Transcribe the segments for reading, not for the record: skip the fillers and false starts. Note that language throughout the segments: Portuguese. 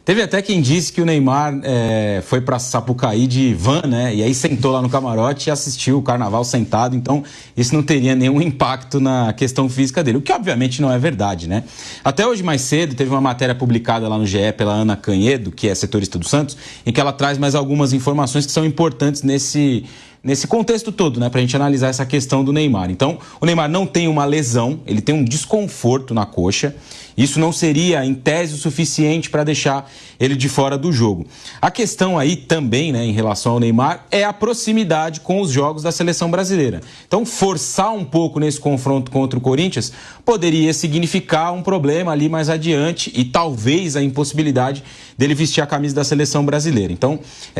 Teve até quem disse que o Neymar foi para Sapucaí de van, né? E aí sentou lá no camarote e assistiu o carnaval sentado. Então, isso não teria nenhum impacto na questão física dele, o que obviamente não é verdade, né? Até hoje mais cedo teve uma matéria publicada lá no GE pela Ana Canhedo, que é setorista do Santos, em que ela traz mais algumas informações que são importantes nesse contexto todo, né, para a gente analisar essa questão do Neymar. Então, o Neymar não tem uma lesão, ele tem um desconforto na coxa. Isso não seria, em tese, o suficiente para deixar ele de fora do jogo. A questão aí também, né, em relação ao Neymar, é a proximidade com os jogos da seleção brasileira. Então, forçar um pouco nesse confronto contra o Corinthians poderia significar um problema ali mais adiante e talvez a impossibilidade dele vestir a camisa da seleção brasileira. Então,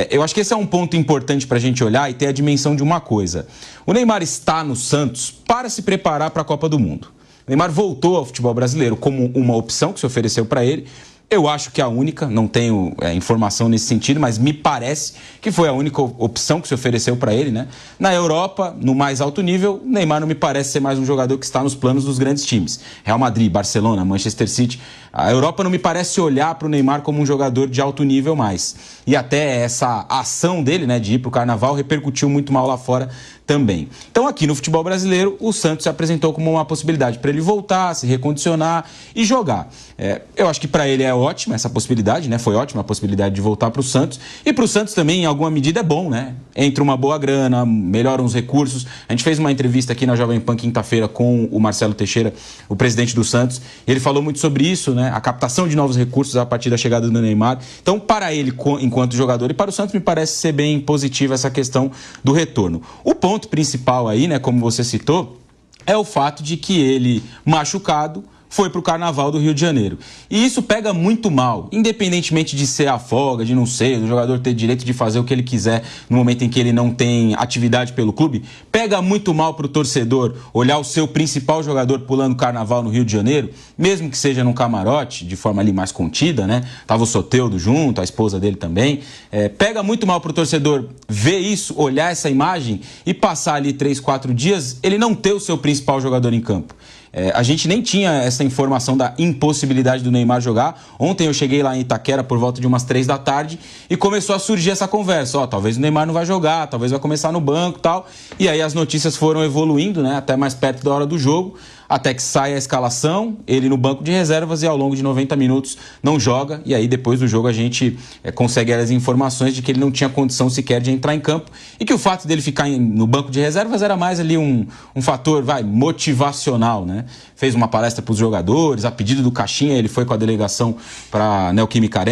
eu acho que esse é um ponto importante para a gente olhar e ter a dimensão de uma coisa. O Neymar está no Santos para se preparar para a Copa do Mundo. O Neymar voltou ao futebol brasileiro como uma opção que se ofereceu para ele. Eu acho que a única, não tenho informação nesse sentido, mas me parece que foi a única opção que se ofereceu para ele, né? Na Europa, no mais alto nível, o Neymar não me parece ser mais um jogador que está nos planos dos grandes times. Real Madrid, Barcelona, Manchester City. A Europa não me parece olhar para o Neymar como um jogador de alto nível mais. E até essa ação dele, né, de ir para o Carnaval, repercutiu muito mal lá fora também. Então aqui no futebol brasileiro, o Santos se apresentou como uma possibilidade para ele voltar, se recondicionar e jogar. Eu acho que para ele é ótima essa possibilidade, né? Foi ótima a possibilidade de voltar para o Santos. E para o Santos também, em alguma medida, é bom, né? Entra uma boa grana, melhoram os recursos. A gente fez uma entrevista aqui na Jovem Pan quinta-feira com o Marcelo Teixeira, o presidente do Santos. E ele falou muito sobre isso, né? A captação de novos recursos a partir da chegada do Neymar. Então, para ele, enquanto jogador, e para o Santos, me parece ser bem positiva essa questão do retorno. O ponto principal aí, né, como você citou, é o fato de que ele, machucado, foi para o Carnaval do Rio de Janeiro. E isso pega muito mal, independentemente de ser a folga, de não ser, do jogador ter direito de fazer o que ele quiser no momento em que ele não tem atividade pelo clube, pega muito mal para o torcedor olhar o seu principal jogador pulando Carnaval no Rio de Janeiro, mesmo que seja num camarote, de forma ali mais contida, né? Tava o Soteldo junto, a esposa dele também. Pega muito mal para o torcedor ver isso, olhar essa imagem e passar ali 3, 4 dias, ele não ter o seu principal jogador em campo. A gente nem tinha essa informação da impossibilidade do Neymar jogar. Ontem eu cheguei lá em Itaquera por volta de umas 3 da tarde e começou a surgir essa conversa. Talvez o Neymar não vai jogar, talvez vai começar no banco e tal. E aí as notícias foram evoluindo, né, até mais perto da hora do jogo, até que sai a escalação, ele no banco de reservas e ao longo de 90 minutos não joga. E aí depois do jogo a gente consegue as informações de que ele não tinha condição sequer de entrar em campo e que o fato dele ficar no banco de reservas era mais ali um fator motivacional, né? Fez uma palestra para os jogadores, a pedido do Caixinha ele foi com a delegação para a Neoquímica Arena